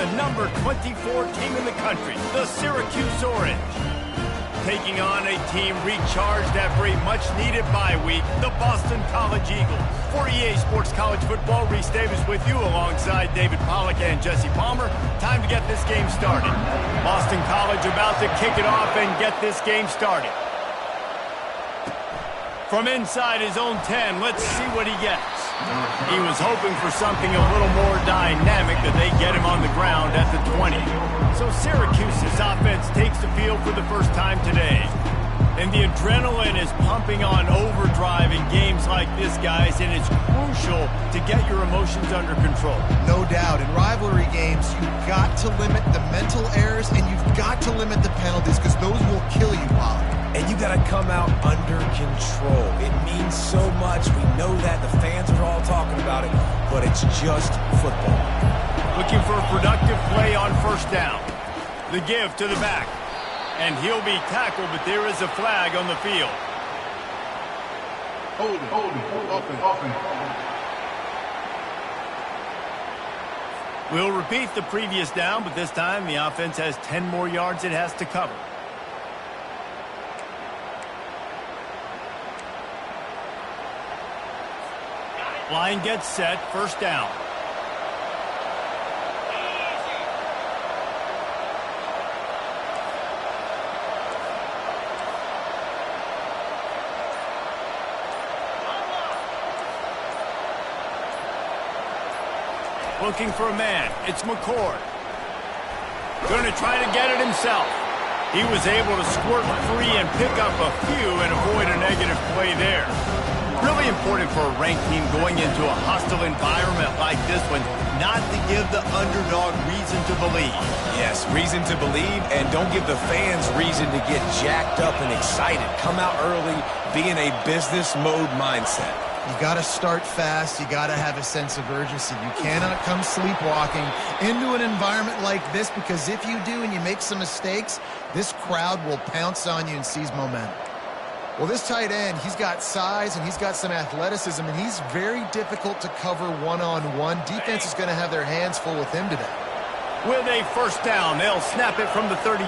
the number 24 team in the country, the Syracuse Orange. Taking on a team recharged after a much-needed bye week, the Boston College Eagles. For EA Sports College Football, Reese Davis with you alongside David Pollack and Jesse Palmer. Time to get this game started. Boston College about to kick it off and get this game started. From inside his own 10, let's see what he gets. He was hoping for something a little more dynamic, that they get him on the ground at the 20. So Syracuse's offense takes the field for the first time today. And the adrenaline is pumping on overdrive in games like this, guys, and it's crucial to get your emotions under control. No doubt. In rivalry games, you've got to limit the mental errors, and you've got to limit the penalties, because those will kill you, Pollard. And you got to come out under control. It means so much. We know that. The fans are all talking about it, but it's just football. Looking for a productive play on first down. The give to the back. And he'll be tackled, but there is a flag on the field. Hold it. We'll repeat the previous down, but this time the offense has 10 more yards it has to cover. Line gets set, first down. Looking for a man. It's McCord. Going to try to get it himself. He was able to squirt free and pick up a few and avoid a negative play there. Really important for a ranked team going into a hostile environment like this one, not to give the underdog reason to believe. Yes, reason to believe, and don't give the fans reason to get jacked up and excited. Come out early, be in a business mode mindset. You got to start fast. You got to have a sense of urgency. You cannot come sleepwalking into an environment like this, because if you do and you make some mistakes, this crowd will pounce on you and seize momentum. Well, this tight end, he's got size and he's got some athleticism, and he's very difficult to cover one-on-one. Defense is going to have their hands full with him today. With a first down, they'll snap it from the 32.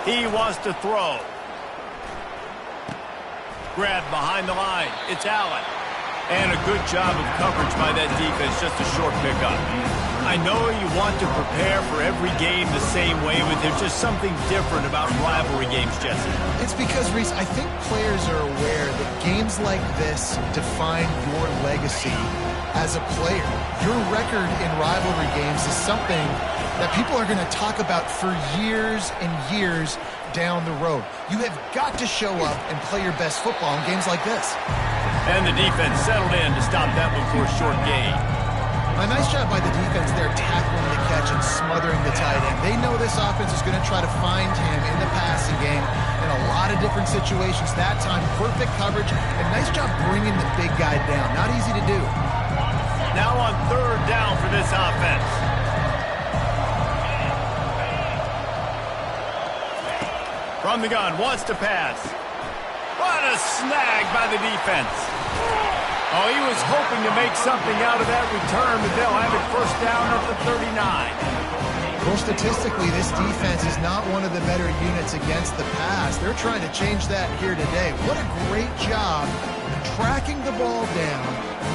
He wants to throw. Grab behind the line. It's Allen. And a good job of coverage by that defense, just a short pickup. I know you want to prepare for every game the same way, but there's just something different about rivalry games, Jesse. It's because, Reese, I think players are aware that games like this define your legacy as a player. Your record in rivalry games is something that people are going to talk about for years and years down the road. You have got to show up and play your best football in games like this. And the defense settled in to stop that one for a short gain. A nice job by the defense there, tackling the catch and smothering the tight end. They know this offense is going to try to find him in the passing game in a lot of different situations. That time, perfect coverage, and nice job bringing the big guy down. Not easy to do. Now on third down for this offense. From the gun, wants to pass. What a snag by the defense. Oh, he was hoping to make something out of that return, but they'll have it first down at the 39. Well, statistically, this defense is not one of the better units against the pass. They're trying to change that here today. What a great job tracking the ball down,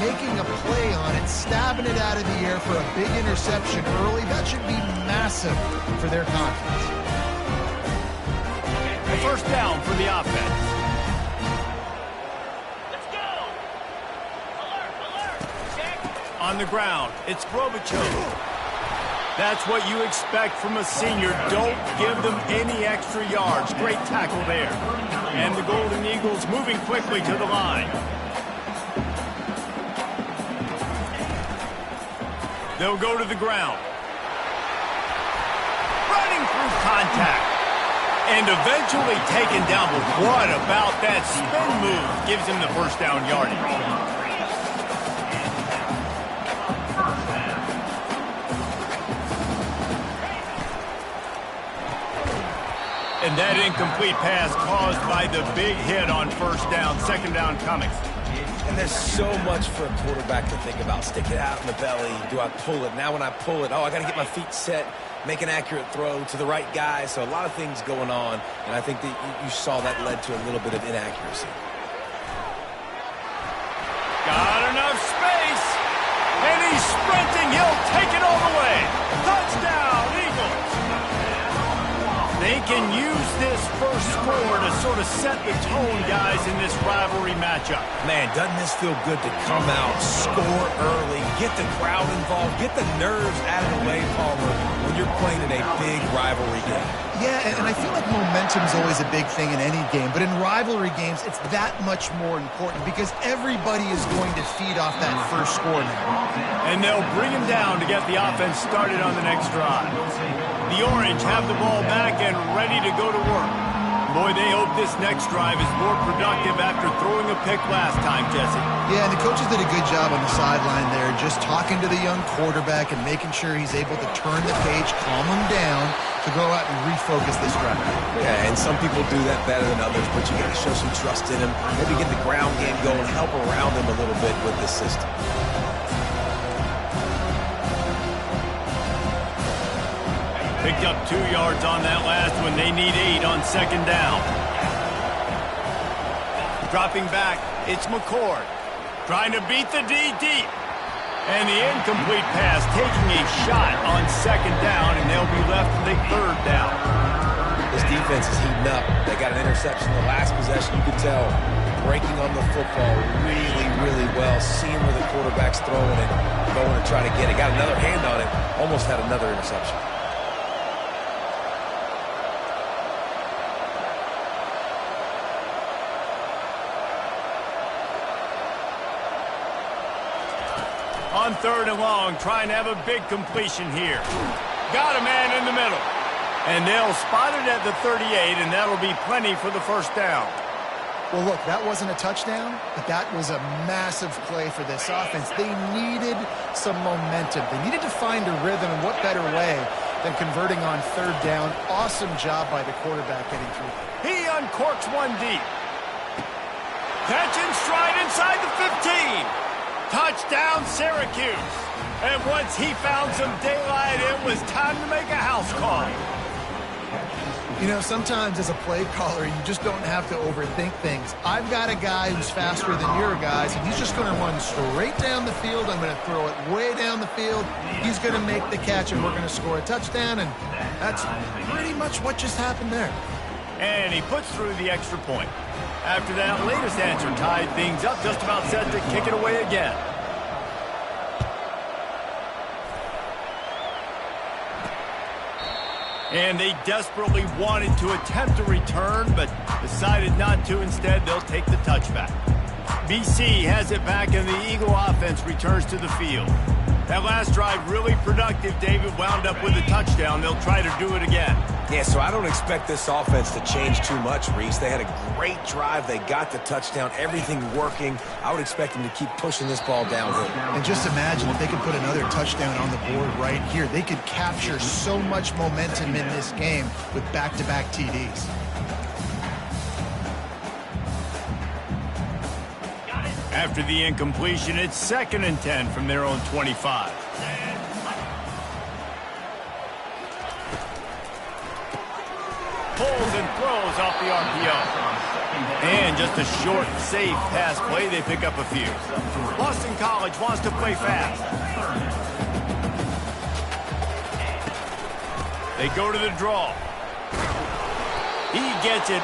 making a play on it, stabbing it out of the air for a big interception early. That should be massive for their confidence. A first down for the offense. On the ground, it's Grobichuk. That's what you expect from a senior. Don't give them any extra yards. Great tackle there. And the Golden Eagles moving quickly to the line. They'll go to the ground. Running through contact. And eventually taken down. But what about that spin move? Gives him the first down yardage. And that incomplete pass caused by the big hit on first down. Second down coming. And there's so much for a quarterback to think about. Stick it out in the belly. Do I pull it? Now when I pull it, I got to get my feet set, make an accurate throw to the right guy. So a lot of things going on, and I think that you saw that led to a little bit of inaccuracy. Got enough space, and he's sprinting. He'll take it all the way. Touchdown, Eagles. They can use this first score to sort of set the tone, guys, in this rivalry matchup. Man, doesn't this feel good to come out, score early, get the crowd involved, get the nerves out of the way, Palmer, when you're playing in a big rivalry game? Yeah, and I feel like momentum's always a big thing in any game, but in rivalry games, it's that much more important because everybody is going to feed off that first score now. And they'll bring him down to get the offense started on the next drive. The Orange have the ball back and ready to go to work. Boy, they hope this next drive is more productive after throwing a pick last time, Jesse. Yeah, and the coaches did a good job on the sideline there, just talking to the young quarterback and making sure he's able to turn the page, calm him down, to go out and refocus this drive. Yeah, and some people do that better than others, but you got to show some trust in him. Maybe get the ground game going, help around him a little bit with this system. Picked up 2 yards on that last one. They need 8 on second down. Dropping back, it's McCord. Trying to beat the D deep. And the incomplete pass taking a shot on second down, and they'll be left with a third down. This defense is heating up. They got an interception the last possession. You could tell breaking on the football really, really well, seeing where the quarterback's throwing it, going to try to get it. Got another hand on it, almost had another interception. On third and long, trying to have a big completion here. Got a man in the middle. And they'll spot it at the 38, and that'll be plenty for the first down. Well, look, that wasn't a touchdown, but that was a massive play for this offense. They needed some momentum. They needed to find a rhythm, and what better way than converting on third down. Awesome job by the quarterback getting through. He uncorks one deep. Catch and stride inside the 15. Touchdown, Syracuse. And once he found some daylight, it was time to make a house call. You know, sometimes as a play caller, you just don't have to overthink things. I've got a guy who's faster than your guys, and he's just going to run straight down the field. I'm going to throw it way down the field. He's going to make the catch, and we're going to score a touchdown, and that's pretty much what just happened there. And he puts through the extra point. After that latest answer tied things up, just about set to kick it away again. And they desperately wanted to attempt a return, but decided not to. Instead, they'll take the touchback. BC has it back, and the Eagle offense returns to the field. That last drive really productive. David wound up with a touchdown. They'll try to do it again. Yeah, so I don't expect this offense to change too much, Reese. They had a great drive. They got the touchdown. Everything working. I would expect them to keep pushing this ball downhill. And just imagine if they could put another touchdown on the board right here. They could capture so much momentum in this game with back-to-back TDs. After the incompletion, it's 2nd and 10 from their own 25. Pulls and throws off the RPO. And just a short, safe pass play. They pick up a few. Boston College wants to play fast. They go to the draw. He gets it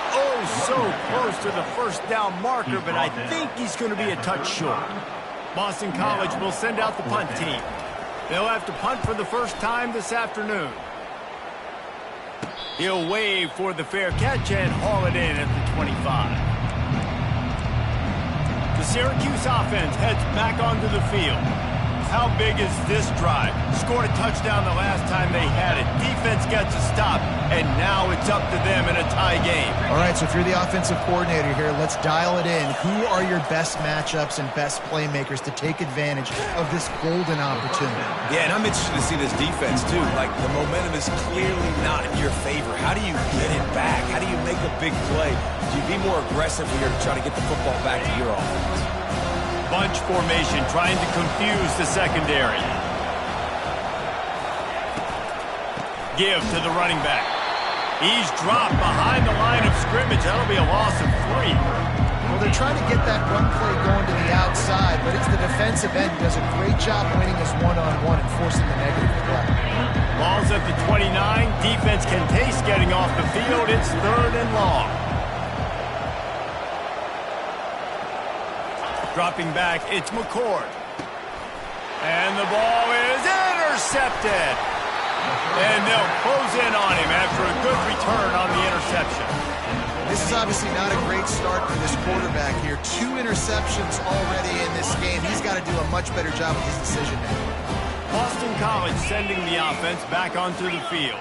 so close to the first down marker, but I think he's going to be a touch short. Boston College will send out the punt team. They'll have to punt for the first time this afternoon. He'll wave for the fair catch and haul it in at the 25. The Syracuse offense heads back onto the field. How big is this drive? Scored a touchdown the last time they had it. Defense gets a stop, and now it's up to them in a tie game. All right, so if you're the offensive coordinator here, let's dial it in. Who are your best matchups and best playmakers to take advantage of this golden opportunity? Yeah, and I'm interested to see this defense, too. Like, the momentum is clearly not in your favor. How do you get it back? How do you make a big play? Do you be more aggressive when you're trying to get the football back to your offense? formation, trying to confuse the secondary. Give to the running back. He's dropped behind the line of scrimmage. That'll be a loss of 3. Well, they're trying to get that run play going to the outside, but it's the defensive end who does a great job winning his one-on-one and forcing the negative play. Ball's at the 29. Defense can taste getting off the field. It's 3rd and long. Dropping back, it's McCord. And the ball is intercepted. And they'll close in on him after a good return on the interception. This is obviously not a great start for this quarterback here. 2 interceptions already in this game. He's got to do a much better job with his decision making. Boston College sending the offense back onto the field.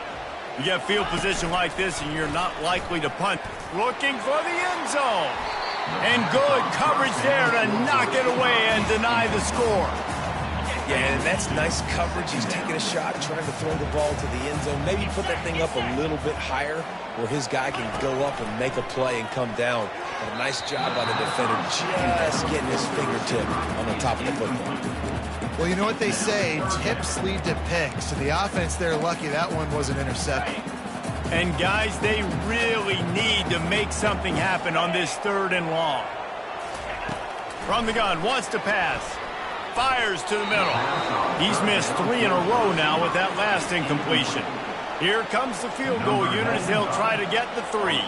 You get field position like this and you're not likely to punt. Looking for the end zone. And good coverage there to knock it away and deny the score. Yeah, and that's nice coverage. He's taking a shot, trying to throw the ball to the end zone. Maybe put that thing up a little bit higher where his guy can go up and make a play and come down. But a nice job by the defender just getting his fingertip on the top of the football. Well, you know what they say, tips lead to picks. So the offense, they're lucky that one wasn't intercepted. And guys, they really need to make something happen on this 3rd and long. From the gun, wants to pass. Fires to the middle. He's missed 3 in a row now with that last incompletion. Here comes the field goal unit as they'll try to get the 3.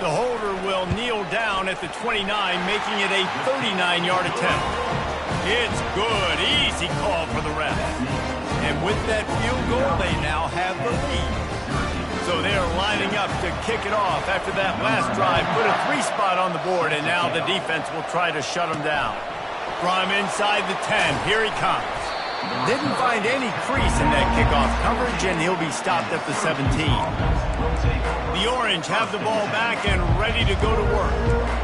The holder will kneel down at the 29, making it a 39-yard attempt. It's good. Easy call for the ref. And with that field goal, they now have the lead. So they are lining up to kick it off after that last drive. Put a 3 spot on the board, and now the defense will try to shut them down. From inside the 10, here he comes. Didn't find any crease in that kickoff coverage, and he'll be stopped at the 17. The Orange have the ball back and ready to go to work.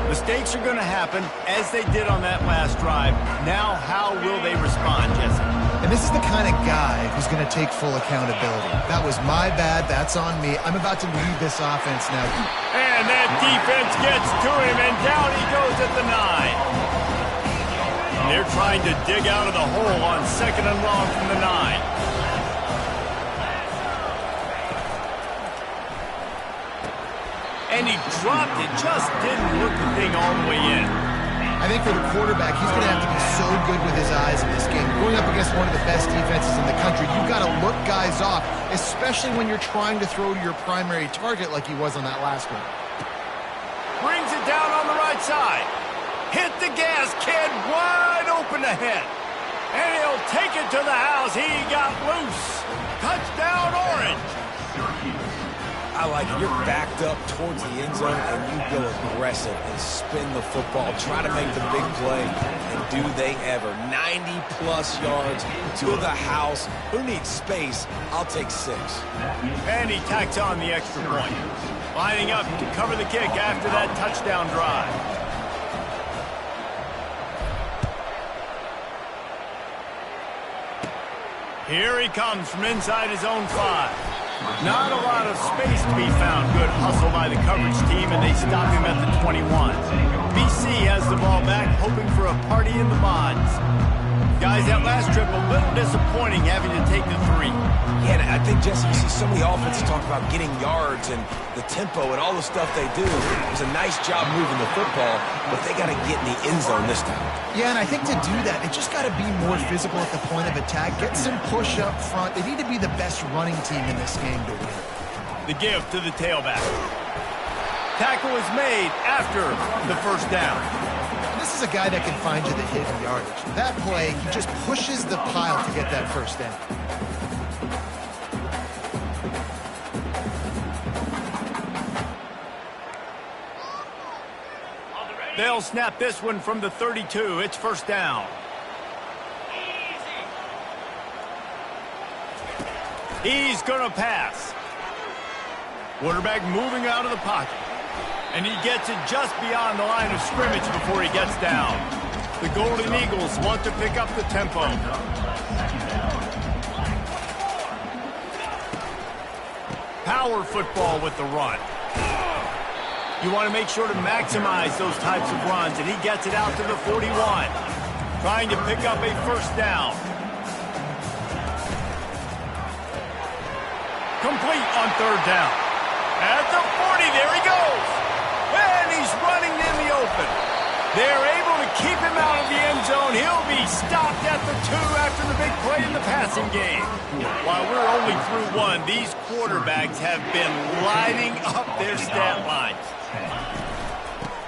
Mistakes are going to happen, as they did on that last drive. Now, how will they respond, Jesse? And this is the kind of guy who's going to take full accountability. That was my bad. That's on me. I'm about to lead this offense now. And that defense gets to him, and down he goes at the 9. They're trying to dig out of the hole on 2nd and long from the 9. And he dropped it, just didn't look the thing all the way in. I think for the quarterback, he's going to have to be so good with his eyes in this game. Going up against one of the best defenses in the country, you've got to look guys off, especially when you're trying to throw to your primary target like he was on that last one. Brings it down on the right side. Hit the gas, kid, wide open ahead. And he'll take it to the house. He got loose. Touchdown, Orange. I like it. You're backed up towards the end zone, and you go aggressive and spin the football. Try to make the big play, and do they ever. 90-plus yards to the house. Who needs space? I'll take 6. And he tacks on the extra point. Lining up to cover the kick after that touchdown drive. Here he comes from inside his own 5. Not a lot of space to be found. Good hustle by the coverage team, and they stop him at the 21. BC has the ball back, hoping for a party in the mods. Guys, that last trip a little disappointing, having to take the 3. Yeah, and I think, Jesse, you see so many offenses talk about getting yards and the tempo and all the stuff they do. It was a nice job moving the football, but they got to get in the end zone this time. Yeah, and I think to do that, it just got to be more physical at the point of attack. Get some push up front. They need to be the best running team in this game to win. The give to the tailback. Tackle is made after the first down. This is a guy that can find you the hidden yardage. That play, he just pushes the pile to get that first down. They'll snap this one from the 32. It's first down. He's going to pass. Quarterback moving out of the pocket. And he gets it just beyond the line of scrimmage before he gets down. The Golden Eagles want to pick up the tempo. Power football with the run. You want to make sure to maximize those types of runs, and he gets it out to the 41. trying to pick up a first down. Complete on third down. At the 40, there he goes. And he's running in the open. They're able to keep him out of the end zone. He'll be stopped at the 2 after the big play in the passing game. While we're only through 1, these quarterbacks have been lighting up their stat lines.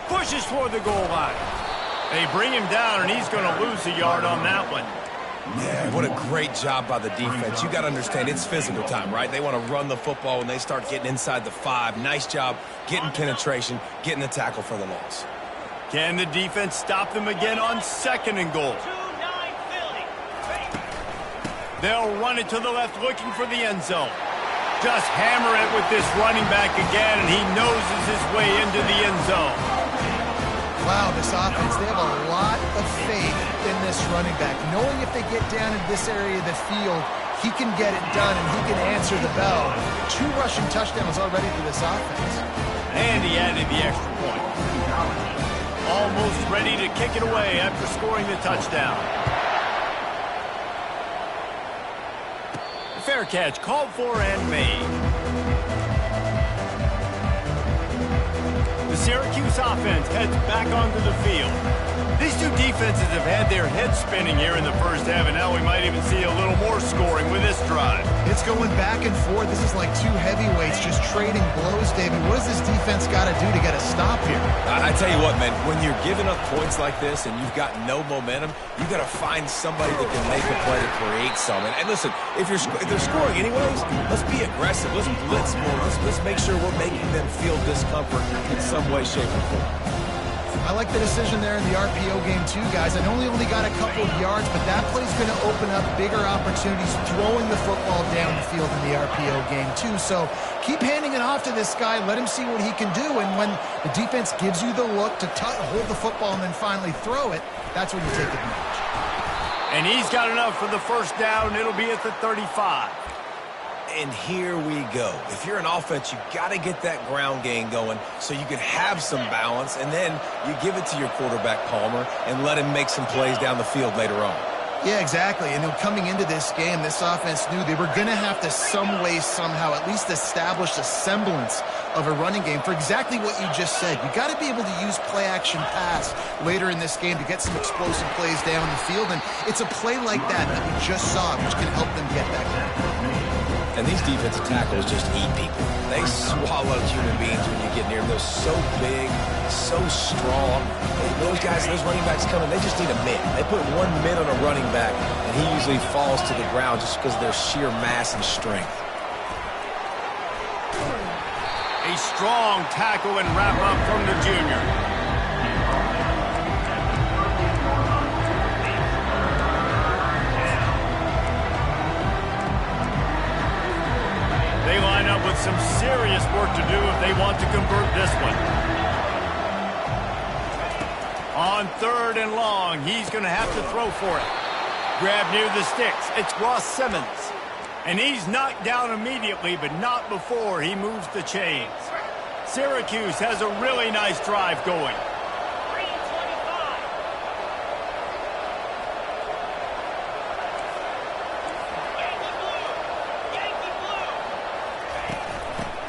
Pushes toward the goal line. They bring him down, and he's going to lose a yard on that one. Yeah, what a great job by the defense. You got to understand, it's physical time, right? They want to run the football when they start getting inside the 5. Nice job getting penetration, getting the tackle for the loss. Can the defense stop them again on 2nd and goal? They'll run it to the left, looking for the end zone. Just hammer it with this running back again, and he noses his way into the end zone. Wow, this offense, they have a lot of faith in this running back, knowing if they get down in this area of the field, he can get it done and he can answer the bell. 2 rushing touchdowns already for this offense. And he added the extra point. Almost ready to kick it away after scoring the touchdown. Fair catch called for and made. The Syracuse offense heads back onto the field. These two defenses have had their heads spinning here in the first half, and now we might even see a little more scoring with this drive. It's going back and forth. This is like 2 heavyweights just trading blows, David. What does this defense got to do to get a stop here? I tell you what, man, when you're giving up points like this and you've got no momentum, you got to find somebody that can make a play to create something. And listen, if they're scoring anyways, let's be aggressive. Let's blitz more. Let's make sure we're making them feel discomfort in some way, shape, or form. I like the decision there in the RPO game too, guys. I know he only got a couple of yards, but that play's going to open up bigger opportunities throwing the football down the field in the RPO game too. So keep handing it off to this guy. Let him see what he can do. And when the defense gives you the look to hold the football and then finally throw it, that's when you take advantage. And he's got enough for the first down. It'll be at the 35. And here we go. If you're an offense, you got to get that ground game going so you can have some balance, and then you give it to your quarterback, Palmer, and let him make some plays down the field later on. Yeah, exactly. And coming into this game, this offense knew they were going to have to some way, somehow, at least establish a semblance of a running game for exactly what you just said. You got to be able to use play-action pass later in this game to get some explosive plays down the field, and it's a play like that we just saw, which can help them get that going. And these defensive tackles just eat people. They swallow human beings when you get near them. They're so big, so strong. And those guys, those running backs coming, they just need a mid. They put 1 mid on a running back, and he usually falls to the ground just because of their sheer mass and strength. A strong tackle and wrap-up from the junior. They line up with some serious work to do if they want to convert this one. On 3rd and long, he's going to have to throw for it. Grab near the sticks. It's Ross Simmons. And he's knocked down immediately, but not before he moves the chains. Syracuse has a really nice drive going.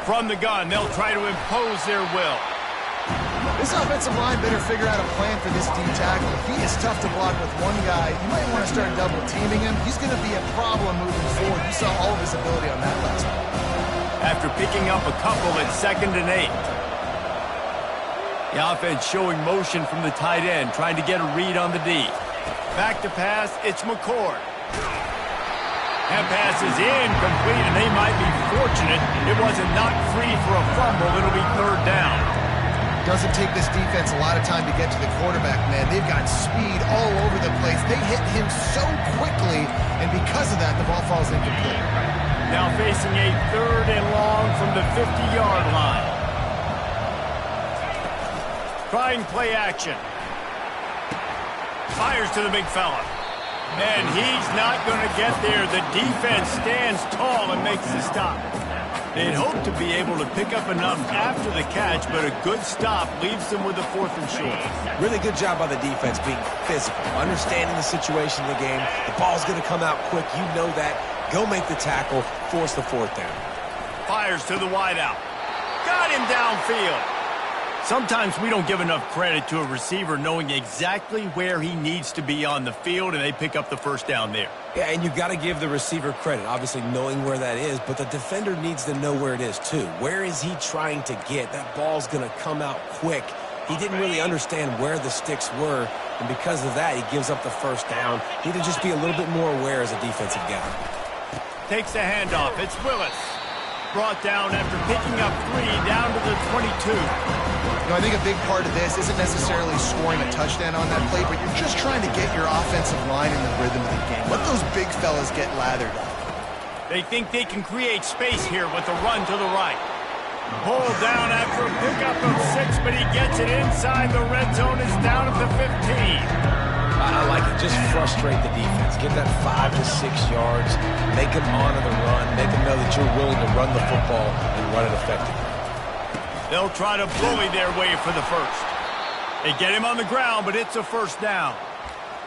From the gun, they'll try to impose their will. This offensive line better figure out a plan for this D tackle. He is tough to block with one guy. You might want to start double teaming him. He's going to be a problem moving forward. You saw all of his ability on that last one. After picking up a couple at 2nd and 8. The offense showing motion from the tight end, trying to get a read on the D. Back to pass, it's McCord. That pass is incomplete, and they might be fortunate it wasn't knocked free for a fumble. It'll be 3rd down. Doesn't take this defense a lot of time to get to the quarterback, man. They've got speed all over the place. They hit him so quickly, and because of that, the ball falls incomplete. Now facing a 3rd and long from the 50-yard line. Trying play action. Fires to the big fella. And he's not going to get there. The defense stands tall and makes the stop. They'd hope to be able to pick up enough after the catch, but a good stop leaves them with a 4th and short. Really good job by the defense being physical, understanding the situation of the game. The ball's going to come out quick. You know that. Go make the tackle, force the 4th down. Fires to the wideout. Got him downfield. Sometimes we don't give enough credit to a receiver knowing exactly where he needs to be on the field, and they pick up the 1st down there. Yeah, and you got to give the receiver credit, obviously knowing where that is, but the defender needs to know where it is too. Where is he trying to get? That ball's going to come out quick. He didn't really understand where the sticks were, and because of that, he gives up the 1st down. He need to just be a little bit more aware as a defensive guy. Takes the handoff. It's Willis. Brought down after picking up 3 down to the 22. I think a big part of this isn't necessarily scoring a touchdown on that play, but you're just trying to get your offensive line in the rhythm of the game. Let those big fellas get lathered up. They think they can create space here with a run to the right. Pulled down after a pickup of 6, but he gets it inside the red zone. It's down at the 15. I like it. Just frustrate the defense. Get that 5 to 6 yards. Make them honor the run. Make them know that you're willing to run the football and run it effectively. They'll try to bully their way for the 1st. They get him on the ground, but it's a 1st down.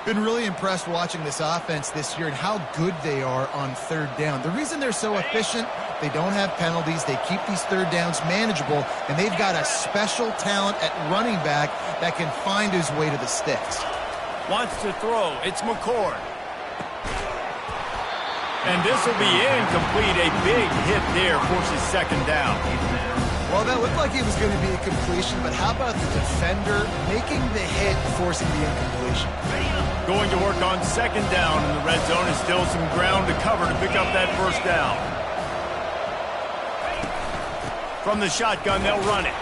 Been really impressed watching this offense this year and how good they are on 3rd down. The reason they're so efficient, they don't have penalties, they keep these 3rd downs manageable, and they've got a special talent at running back that can find his way to the sticks. Wants to throw. It's McCord. And this will be incomplete. A big hit there forces 2nd down. Well, that looked like it was going to be a completion, but how about the defender making the hit, forcing the incompletion? Going to work on 2nd down in the red zone. Is still some ground to cover to pick up that 1st down. From the shotgun, they'll run it.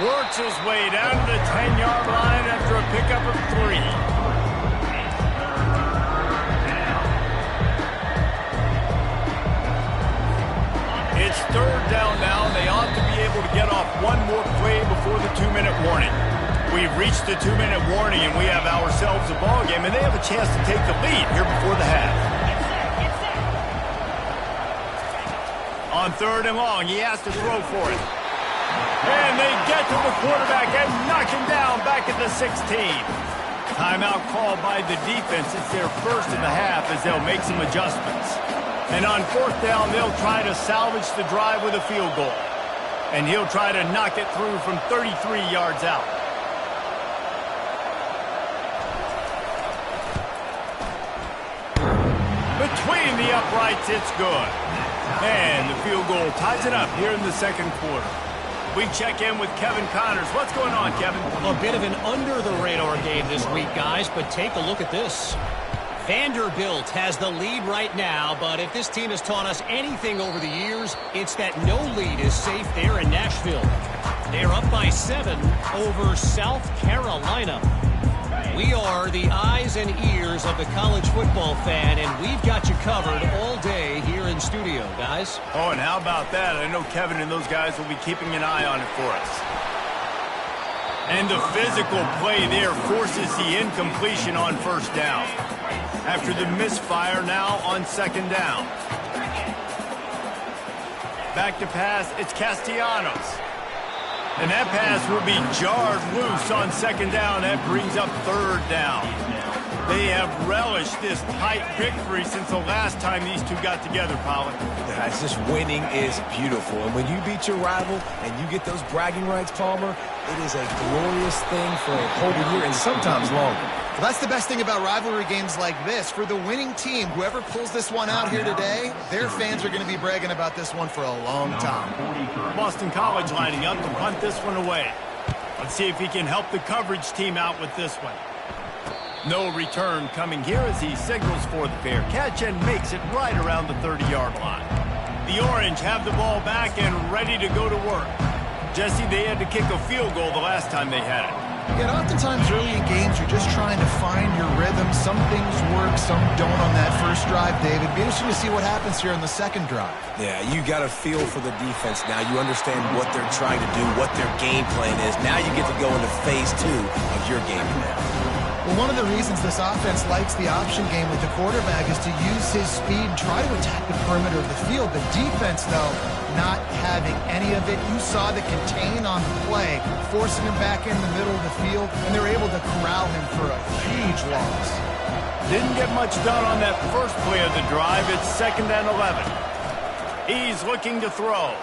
Works his way down to the 10-yard line after a pickup of 3. It's 3rd down now. They ought to be able to get off one more play before the 2-minute warning. We've reached the 2-minute warning, and we have ourselves a ball game, and they have a chance to take the lead here before the half. On 3rd and long, he has to throw for it. And they get to the quarterback and knock him down back at the 16. Timeout called by the defense. It's their 1st in the half as they'll make some adjustments. And on 4th down, they'll try to salvage the drive with a field goal. And he'll try to knock it through from 33 yards out. Between the uprights, it's good. And the field goal ties it up here in the 2nd quarter. We check in with Kevin Connors. What's going on, Kevin? A bit of an under-the-radar game this week, guys, but take a look at this. Vanderbilt has the lead right now, but if this team has taught us anything over the years, it's that no lead is safe there in Nashville. They're up by 7 over South Carolina. We are the eyes and ears of the college football fan, and we've got you covered all day here in studio, guys. Oh, and how about that? I know Kevin and those guys will be keeping an eye on it for us. And the physical play there forces the incompletion on 1st down. After the misfire, now on 2nd down. Back to pass, it's Castellanos. And that pass will be jarred loose on 2nd down. That brings up 3rd down. They have relished this tight victory since the last time these two got together, Pollard. Yeah, it's just winning is beautiful. And when you beat your rival and you get those bragging rights, Palmer, it is a glorious thing for a whole year and sometimes longer. Well, that's the best thing about rivalry games like this. For the winning team, whoever pulls this one out here today, their fans are going to be bragging about this one for a long time. Boston College lining up to punt this one away. Let's see if he can help the coverage team out with this one. No return coming here as he signals for the fair catch and makes it right around the 30-yard line. The Orange have the ball back and ready to go to work. Jesse, they had to kick a field goal the last time they had it. Yet oftentimes early in games, you're just trying to find your rhythm. Some things work, some don't on that first drive, David. Be interesting to see what happens here in the 2nd drive. Yeah, you got a feel for the defense now. You understand what they're trying to do, what their game plan is. Now you get to go into phase 2 of your game plan. Well, one of the reasons this offense likes the option game with the quarterback is to use his speed and try to attack the perimeter of the field. The defense, though, not having any of it. You saw the contain on the play, forcing him back in the middle of the field, and they're able to corral him for a huge loss. Didn't get much done on that first play of the drive. It's 2nd and 11. He's looking to throw.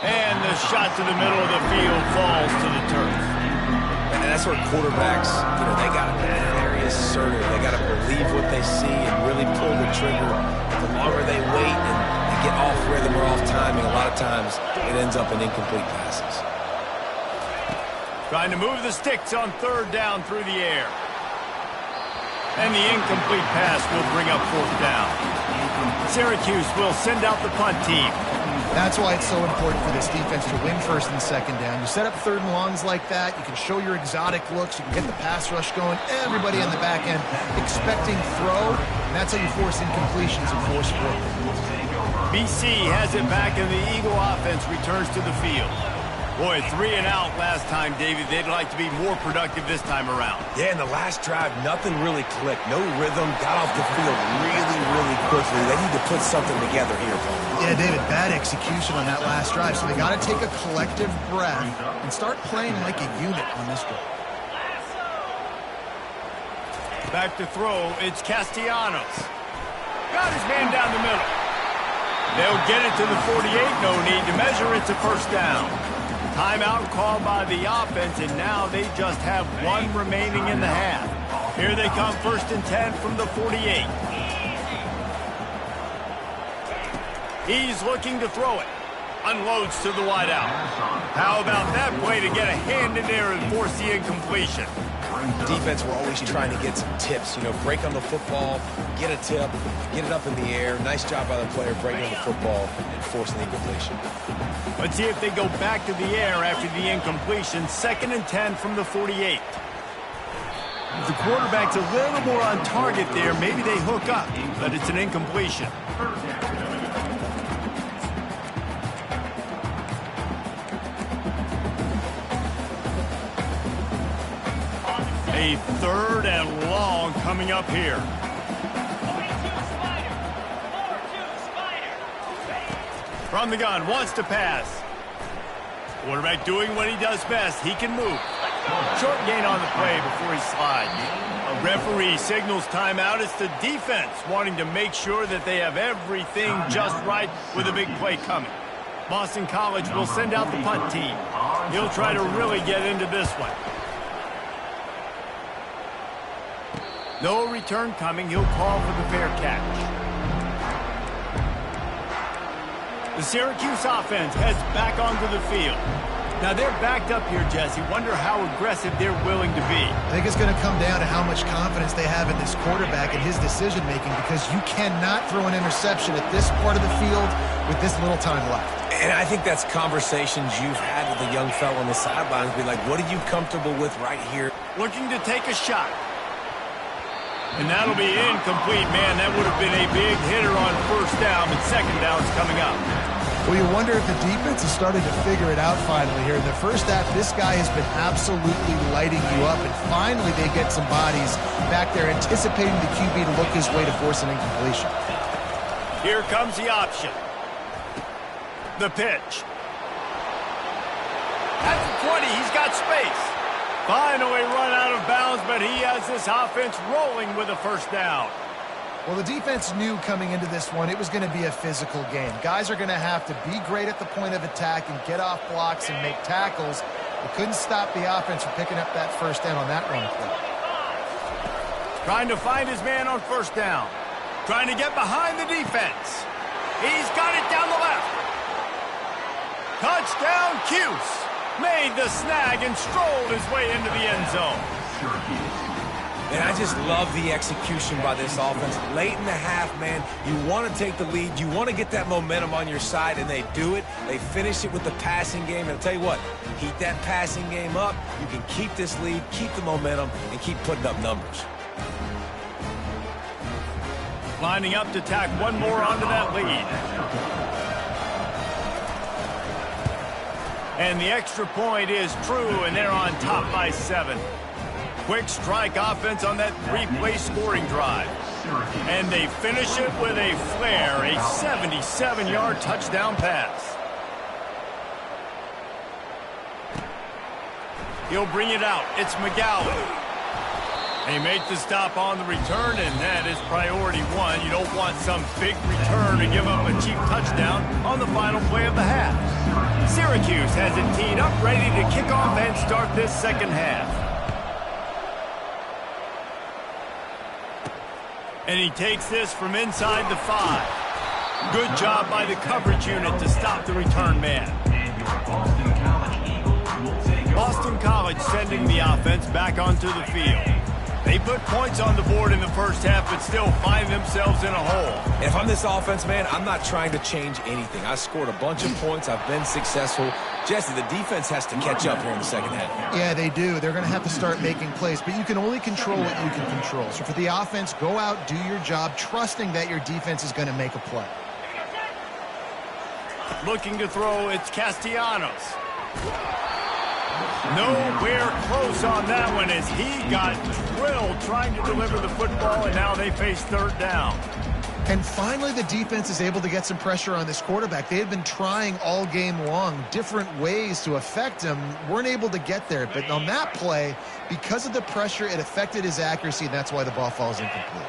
And the shot to the middle of the field falls to the turf. And that's where quarterbacks, they got to be very assertive. They got to believe what they see and really pull the trigger. The longer they wait and they get off rhythm or off timing, a lot of times it ends up in incomplete passes. Trying to move the sticks on 3rd down through the air. And the incomplete pass will bring up 4th down. Syracuse will send out the punt team. That's why it's so important for this defense to win 1st and 2nd down. You set up 3rd and longs like that. You can show your exotic looks. You can get the pass rush going. Everybody on the back end expecting throw. And that's how you force incompletions and force fourth. BC has it back, and the Eagle offense returns to the field. Boy, 3 and out last time, David. They'd like to be more productive this time around. Yeah, in the last drive, nothing really clicked. No rhythm. Got off the field really, really quickly. They need to put something together here, Paul. Yeah, David, bad execution on that last drive. So they got to take a collective breath and start playing like a unit on this drive. Back to throw. It's Castellanos. Got his man down the middle. They'll get it to the 48. No need to measure. It's a 1st down. Timeout called by the offense, and now they just have 1 remaining in the half. Here they come, 1st and 10 from the 48. He's looking to throw it. Unloads to the wideout. How about that play to get a hand in there and force the incompletion? Defense, we're always trying to get some tips. Break on the football, get a tip, get it up in the air. Nice job by the player breaking on the football and forcing the incompletion. Let's see if they go back to the air after the incompletion. 2nd and 10 from the 48. If the quarterback's a little more on target there, maybe they hook up, but it's an incompletion. A 3rd and long coming up here. From the gun, wants to pass. Quarterback doing what he does best. He can move. Short gain on the play before he slides. A referee signals timeout. It's the defense wanting to make sure that they have everything just right with a big play coming. Boston College will send out the punt team. He'll try to really get into this one. No return coming. He'll call for the fair catch. The Syracuse offense heads back onto the field. Now they're backed up here, Jesse. Wonder how aggressive they're willing to be. I think it's going to come down to how much confidence they have in this quarterback and his decision-making, because you cannot throw an interception at this part of the field with this little time left. And I think that's conversations you've had with a young fellow on the sidelines. Be like, what are you comfortable with right here? Looking to take a shot. And that'll be incomplete. Man, that would have been a big hitter on 1st down, but 2nd down's coming up. Well, you wonder if the defense is starting to figure it out finally here. In the first half, this guy has been absolutely lighting you up, and finally they get some bodies back there anticipating the QB to look his way to force an incompletion. Here comes the option. The pitch. At the 20, he's got space. Finally run out of bounds, but he has this offense rolling with a 1st down. Well, the defense knew coming into this one it was going to be a physical game. Guys are going to have to be great at the point of attack and get off blocks and make tackles. They couldn't stop the offense from picking up that 1st down on that run play. Trying to find his man on 1st down. Trying to get behind the defense. He's got it down the left. Touchdown, Cuse. Made the snag and strolled his way into the end zone. And I just love the execution by this offense. Late in the half, man, you want to take the lead. You want to get that momentum on your side, and they do it. They finish it with the passing game. And I'll tell you what, keep that passing game up. You can keep this lead, keep the momentum, and keep putting up numbers. Lining up to tack one more onto that lead. And the extra point is true, and they're on top by 7. quick strike offense on that three-play scoring drive. And they finish it with a flair, a 77-yard touchdown pass. He'll bring it out. It's McGowan. They make the stop on the return, and that is priority one. You don't want some big return to give up a cheap touchdown on the final play of the half. Syracuse has it teed up, ready to kick off and start this second half. And he takes this from inside the 5. Good job by the coverage unit to stop the return man. Boston College sending the offense back onto the field. They put points on the board in the first half, but still find themselves in a hole. And if I'm this offense, man, I'm not trying to change anything. I scored a bunch of points. I've been successful. Jesse, the defense has to catch up here in the second half. Yeah, they do. They're going to have to start making plays, but you can only control what you can control. So for the offense, go out, do your job, trusting that your defense is going to make a play. Looking to throw, it's Castellanos. Nowhere close on that one as he got drilled trying to deliver the football, and now they face third down. And finally, the defense is able to get some pressure on this quarterback. They had been trying all game long different ways to affect him, weren't able to get there. But on that play, because of the pressure, it affected his accuracy, and that's why the ball falls incomplete.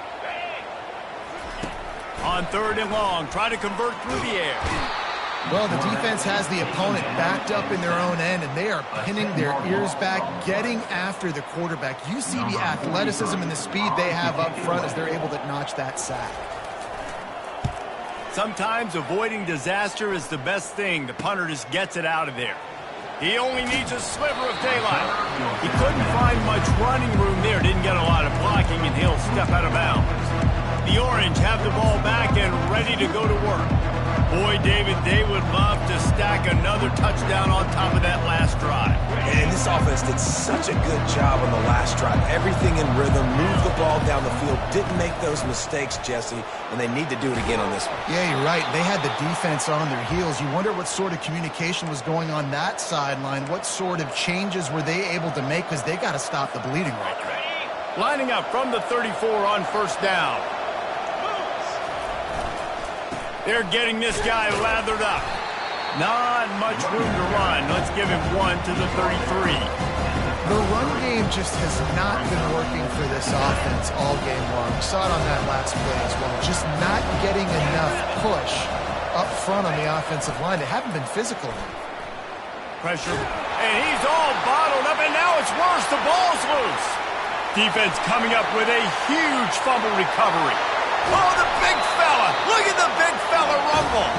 On third and long, try to convert through the air. Well, the defense has the opponent backed up in their own end, and they are pinning their ears back, getting after the quarterback. You see the athleticism and the speed they have up front as they're able to notch that sack. Sometimes avoiding disaster is the best thing. The punter just gets it out of there. He only needs a sliver of daylight. He couldn't find much running room there, didn't get a lot of blocking, and he'll step out of bounds. The Orange have the ball back and ready to go to work. Boy, David, they would love to stack another touchdown on top of that last drive. And this offense did such a good job on the last drive. Everything in rhythm, moved the ball down the field, didn't make those mistakes, Jesse, and they need to do it again on this one. Yeah, you're right. They had the defense on their heels. You wonder what sort of communication was going on that sideline. What sort of changes were they able to make, because they got to stop the bleeding right there. Lining up from the 34 on first down. They're getting this guy lathered up. Not much room to run. Let's give him one to the 33. The run game just has not been working for this offense all game long. We saw it on that last play as well. Just not getting enough push up front on the offensive line. They haven't been physical. Pressure. And he's all bottled up, and now it's worse. The ball's loose. Defense coming up with a huge fumble recovery. Oh, the big fella. Look at the big fella rumble.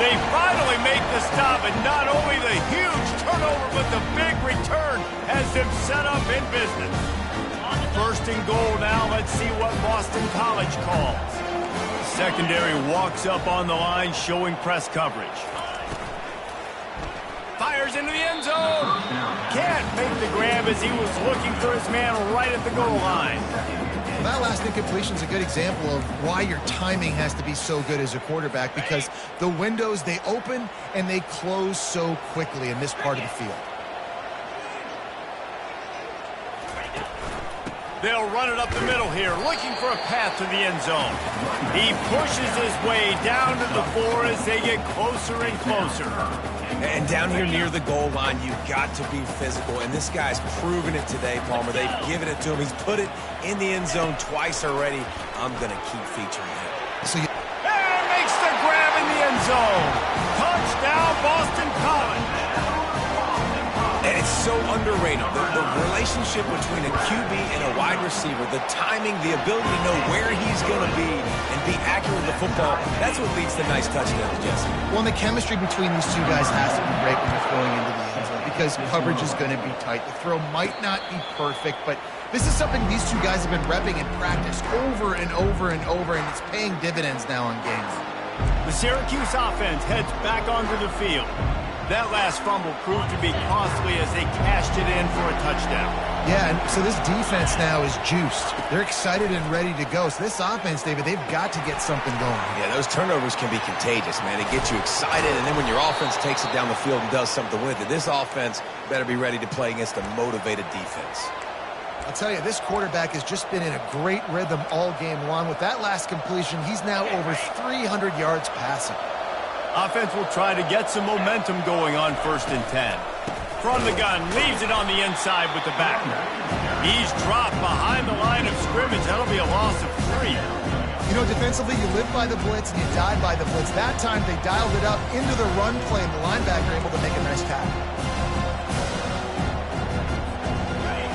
They finally make the stop, and not only the huge turnover, but the big return has them set up in business. First and goal now. Let's see what Boston College calls. Secondary walks up on the line, showing press coverage. Fires into the end zone. Can't make the grab as he was looking for his man right at the goal line. Well, that last incompletion is a good example of why your timing has to be so good as a quarterback, because the windows, they open and they close so quickly in this part of the field. They'll run it up the middle here, looking for a path to the end zone. He pushes his way down to the 4 as they get closer and closer. And down here near the goal line, you've got to be physical. And this guy's proven it today, Palmer. They've given it to him. He's put it in the end zone twice already. I'm going to keep featuring him. And makes the grab in the end zone. Touchdown, Boston College. And it's so underrated. The relationship between a QB and a wide receiver, the timing, the ability to know where he's going to be and be accurate with the football, that's what leads to nice touchdowns, Jesse. Well, and the chemistry between these two guys has to be great when you're throwing into the end zone, because coverage is going to be tight. The throw might not be perfect, but this is something these two guys have been repping in practice over and over and over, and it's paying dividends now in games. The Syracuse offense heads back onto the field. That last fumble proved to be costly as they cashed it in for a touchdown. Yeah, and so this defense now is juiced. They're excited and ready to go. So this offense, David, they've got to get something going. Yeah, those turnovers can be contagious, man. They get you excited, and then when your offense takes it down the field and does something with it, this offense better be ready to play against a motivated defense. I'll tell you, this quarterback has just been in a great rhythm all game long. With that last completion, he's now over 300 yards passing. Offense will try to get some momentum going on 1st and 10. From the gun, leaves it on the inside with the back. He's dropped behind the line of scrimmage. That'll be a loss of 3. You know, defensively, you live by the blitz and you die by the blitz. That time, they dialed it up into the run play, and the linebacker able to make a nice tackle.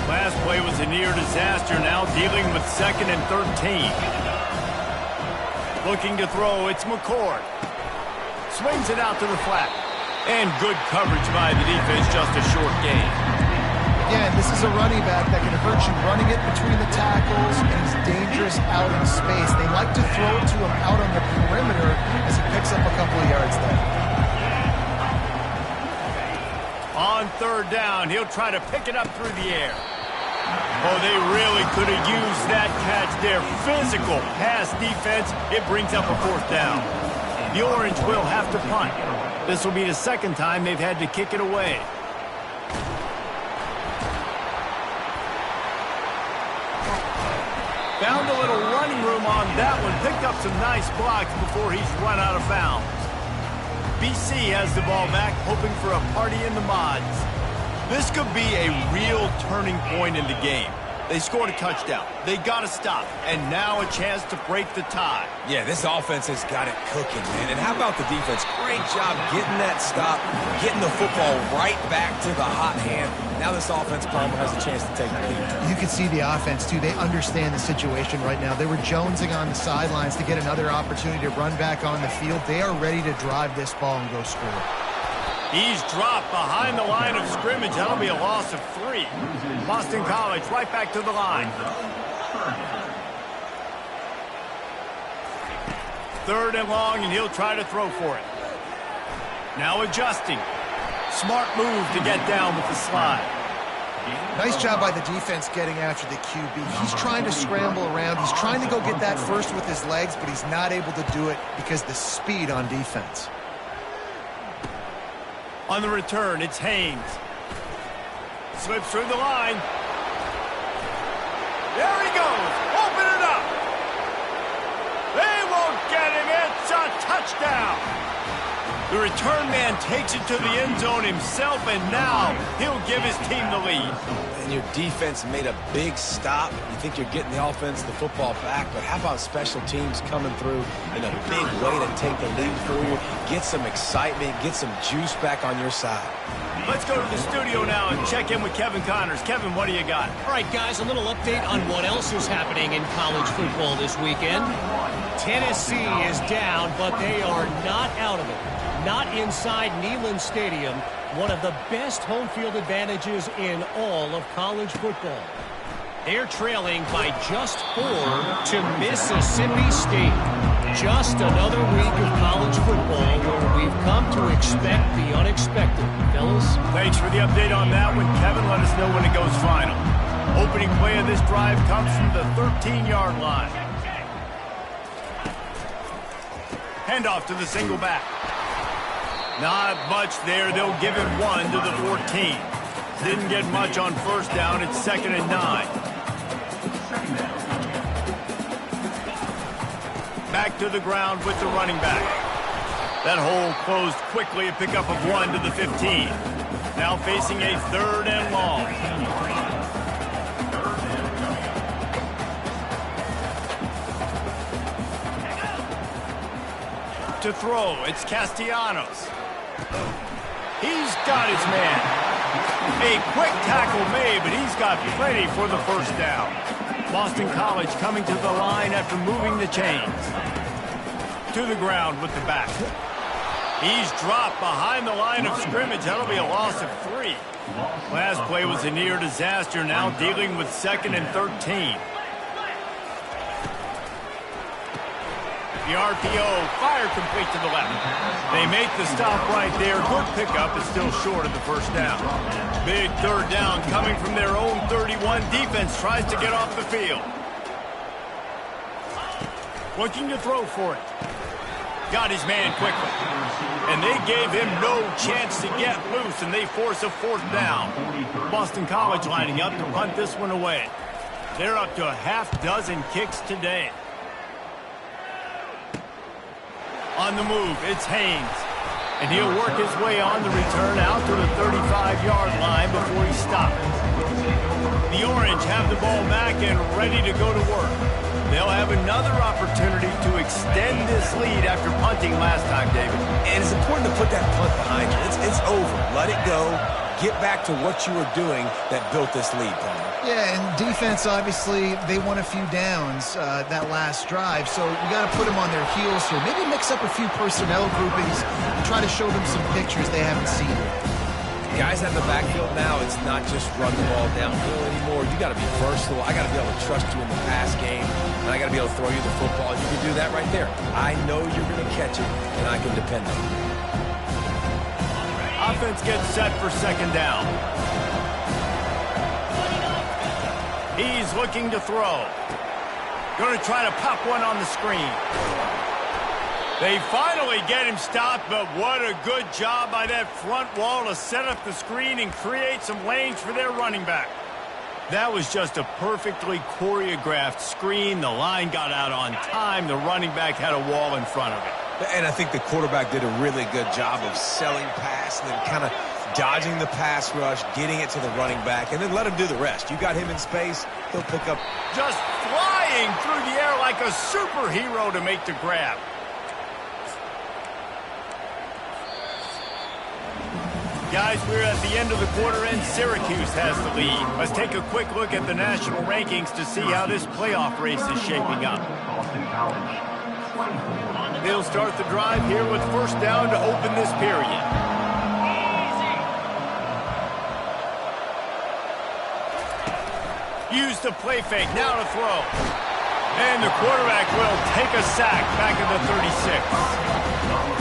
Last play was a near disaster, now dealing with 2nd and 13. Looking to throw, it's McCord. Swings it out to the flat. And good coverage by the defense, just a short gain. Again, this is a running back that can hurt you running it between the tackles, and he's dangerous out in space. They like to throw it to him out on the perimeter as he picks up a couple of yards there. On 3rd down, he'll try to pick it up through the air. Oh, they really could have used that catch there. Physical pass defense. It brings up a 4th down. The Orange will have to punt. This will be the 2nd time they've had to kick it away. Found a little running room on that one. Picked up some nice blocks before he's run out of bounds. BC has the ball back, hoping for a party in the mods. This could be a real turning point in the game. They scored a touchdown. They got to stop. And now a chance to break the tie. Yeah, this offense has got it cooking, man. And how about the defense? Great job getting that stop, getting the football right back to the hot hand. Now this offense probably has a chance to take the lead. You can see the offense, too. They understand the situation right now. They were jonesing on the sidelines to get another opportunity to run back on the field. They are ready to drive this ball and go score. He's dropped behind the line of scrimmage. That'll be a loss of 3. Boston College right back to the line. 3rd and long, and he'll try to throw for it. Now adjusting. Smart move to get down with the slide. Nice job by the defense getting after the QB. He's trying to scramble around. He's trying to go get that first with his legs, but he's not able to do it because of the speed on defense. On the return, it's Haynes. Slips through the line. There he goes. Open it up. They won't get him. It's a touchdown. The return man takes it to the end zone himself, and now he'll give his team the lead. And your defense made a big stop. You think you're getting the offense, the football back, but how about special teams coming through in a big way to take the lead for you, get some excitement, get some juice back on your side. Let's go to the studio now and check in with Kevin Connors. Kevin, what do you got? All right, guys, a little update on what else is happening in college football this weekend. Tennessee is down, but they are not out of it. Not inside Neyland Stadium, one of the best home field advantages in all of college football. They're trailing by just 4 to Mississippi State. Just another week of college football where we've come to expect the unexpected. Fellas? Thanks for the update on that one, Kevin. Let us know when it goes final. Opening play of this drive comes from the 13-yard line. Handoff to the single back. Not much there. They'll give him 1 to the 14. Didn't get much on 1st down. It's 2nd and 9. Back to the ground with the running back. That hole closed quickly. A pickup of 1 to the 15. Now facing a 3rd and long. To throw, it's Castellanos. He's got his man. A quick tackle made, but he's got plenty for the 1st down. Boston College coming to the line after moving the chains. To the ground with the back. He's dropped behind the line of scrimmage. That'll be a loss of 3. Last play was a near disaster, now dealing with 2nd and 13. The RPO, fire complete to the left. They make the stop right there. Good pickup, is still short of the 1st down. Big 3rd down coming from their own 31. Defense tries to get off the field. Looking to throw for it. got his man quickly. And they gave him no chance to get loose, and they force a 4th down. Boston College lining up to punt this one away. They're up to a half-dozen kicks today. On the move, it's Haynes. And he'll work his way on the return out to the 35-yard line before he stops. The Orange have the ball back and ready to go to work. They'll have another opportunity to extend this lead after punting last time, David. And it's important to put that punt behind you. It's over. Let it go. Get back to what you were doing that built this lead, Palmer. Yeah, and defense, obviously, they won a few downs that last drive, so we got to put them on their heels here. Maybe mix up a few personnel groupings and try to show them some pictures they haven't seen yet. Guys at the backfield now, it's not just run the ball downhill anymore. You got to be versatile. I got to be able to trust you in the pass game, and I got to be able to throw you the football. And you can do that right there. I know you're going to catch it, and I can depend on you. Offense gets set for 2nd down. He's looking to throw. Going to try to pop one on the screen. They finally get him stopped, but what a good job by that front wall to set up the screen and create some lanes for their running back. That was just a perfectly choreographed screen. The line got out on time. The running back had a wall in front of it. And I think the quarterback did a really good job of selling pass and then kind of dodging the pass rush, getting it to the running back, and then let him do the rest. You got him in space, he'll pick up. Just flying through the air like a superhero to make the grab. Guys, we're at the end of the quarter, and Syracuse has the lead. Let's take a quick look at the national rankings to see how this playoff race is shaping up. They'll start the drive here with 1st down to open this period. Use the play fake, now to throw. And the quarterback will take a sack back at the 36.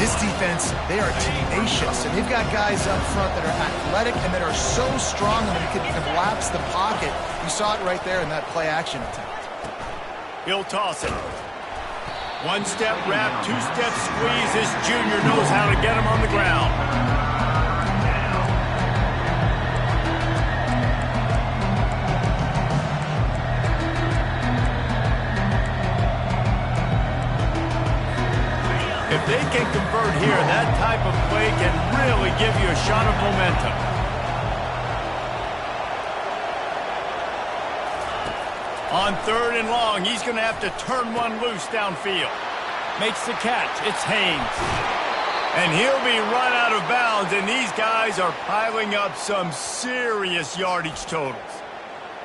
This defense, they are tenacious, and they've got guys up front that are athletic and that are so strong that they can collapse the pocket. You saw it right there in that play-action attempt. He'll toss it. 1-step wrap, 2-step squeeze. This junior knows how to get him on the ground. If they can convert here, that type of play can really give you a shot of momentum. On 3rd and long, he's going to have to turn one loose downfield. Makes the catch. It's Haynes. And he'll be run out of bounds, and these guys are piling up some serious yardage totals.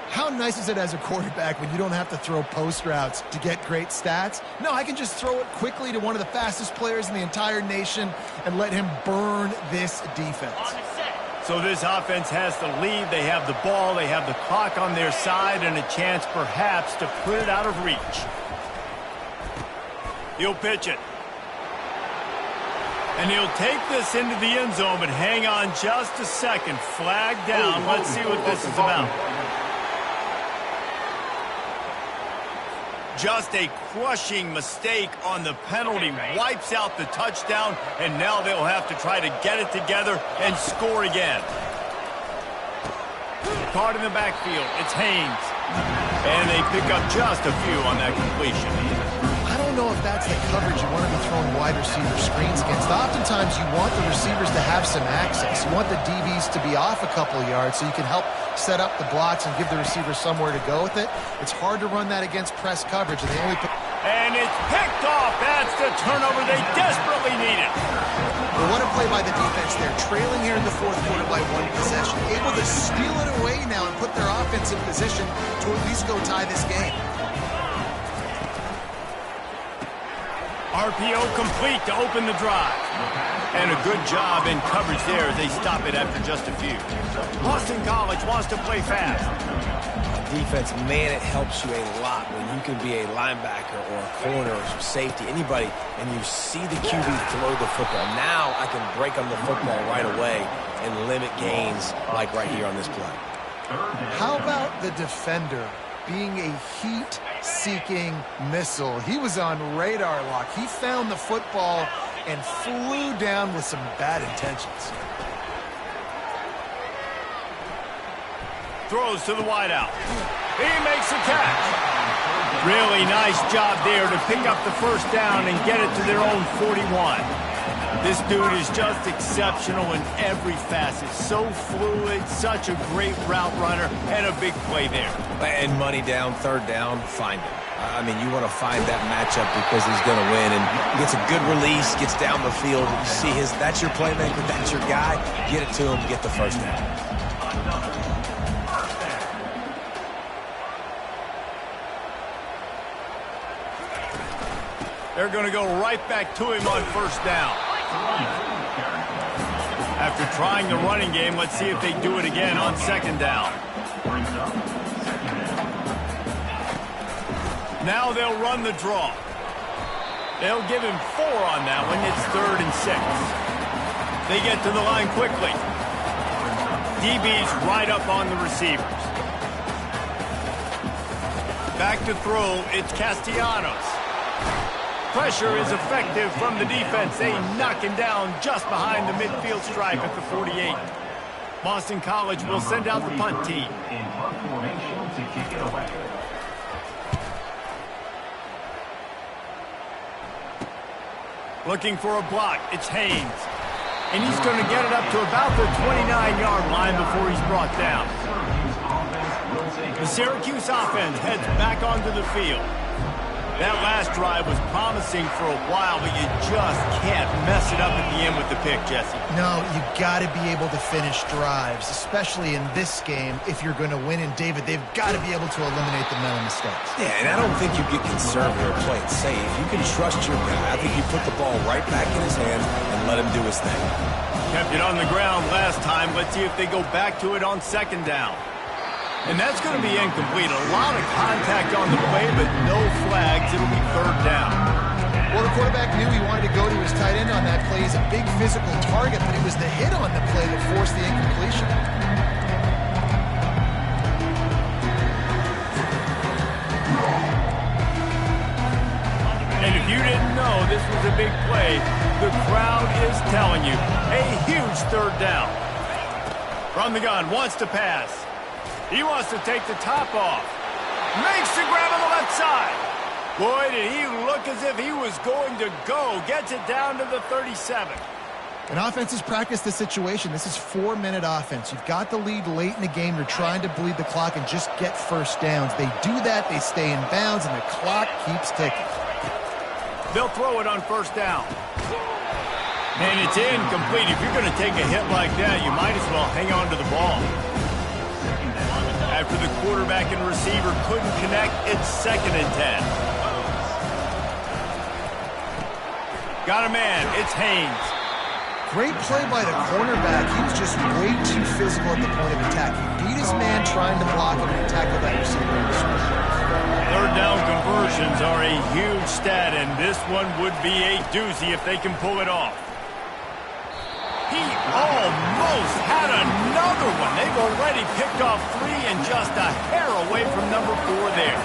How nice is it as a quarterback when you don't have to throw post routes to get great stats? No, I can just throw it quickly to one of the fastest players in the entire nation and let him burn this defense. So this offense has the lead. They have the ball. They have the clock on their side and a chance perhaps to put it out of reach. He'll pitch it. And he'll take this into the end zone, but hang on just a second. Flag down. Let's see what this is about. Just a crushing mistake on the penalty. Wipes out the touchdown, and now they'll have to try to get it together and score again. Caught in the backfield. It's Haynes. And they pick up just a few on that completion. I don't know if that's the coverage you want to be throwing wide receiver screens against. Oftentimes, you want the receivers to have some access. You want the DBs to be off a couple of yards so you can help set up the blocks and give the receiver somewhere to go with it. It's hard to run that against press coverage, and they only pick. And it's picked off. That's the turnover they desperately needed. Well, what a play by the defense there. Trailing here in the 4th quarter by 1 possession. Able to steal it away now and put their offense in position to at least go tie this game. RPO complete to open the drive. And a good job in coverage there as they stop it after just a few. Boston College wants to play fast. Defense, man, it helps you a lot when you can be a linebacker or a corner or safety, anybody, and you see the QB throw the football. Now I can break on the football right away and limit gains like right here on this play. How about the defender being a heat heat-seeking missile. He was on radar lock. He found the football and flew down with some bad intentions. Throws to the wideout. He makes the catch. Really nice job there to pick up the first down and get it to their own 41. This dude is just exceptional in every facet. So fluid, such a great route runner, and a big play there. And money down, third down, find him. I mean, you want to find that matchup because he's going to win. And he gets a good release, gets down the field. You see that's your playmaker, that's your guy. Get it to him, get the first down. They're going to go right back to him on first down. After trying the running game, let's see if they do it again on second down. Now they'll run the draw. They'll give him 4 on that one. It's 3rd and 6. They get to the line quickly. DB's right up on the receivers. Back to throw, it's Castellanos. Pressure is effective from the defense. They knock him down just behind the midfield stripe at the 48. Boston College will send out the punt team. In punt formation to kick it away. Looking for a block, it's Haynes. And he's going to get it up to about the 29-yard line before he's brought down. The Syracuse offense heads back onto the field. That last drive was promising for a while, but you just can't mess it up at the end with the pick, Jesse. No, you got to be able to finish drives, especially in this game if you're going to win. And, David, they've got to be able to eliminate the mental mistakes. Yeah, and I don't think you get conservative or play it safe. You can trust your guy. I think you put the ball right back in his hands and let him do his thing. Kept it on the ground last time. Let's see if they go back to it on second down. And that's going to be incomplete. A lot of contact on the play, but no flags. It'll be third down. Well, the quarterback knew he wanted to go to his tight end on that play. He's a big physical target, but it was the hit on the play that forced the incompletion. And if you didn't know this was a big play, the crowd is telling you. A huge third down. From the gun, wants to pass. He wants to take the top off. Makes the grab on the left side. Boy, did he look as if he was going to go. Gets it down to the 37. And offenses practice this situation. This is 4-minute offense. You've got the lead late in the game. You're trying to bleed the clock and just get first downs. They do that, they stay in bounds, and the clock keeps ticking. They'll throw it on first down. And it's incomplete. If you're going to take a hit like that, you might as well hang on to the ball. After the quarterback and receiver couldn't connect, it's 2nd and 10. Got a man. It's Haynes. Great play by the cornerback. He was just way too physical at the point of attack. He beat his man trying to block him and tackled that receiver in the screen. Third down conversions are a huge stat, and this one would be a doozy if they can pull it off. He almost had another one. They've already picked off 3 and just a hair away from number 4 there.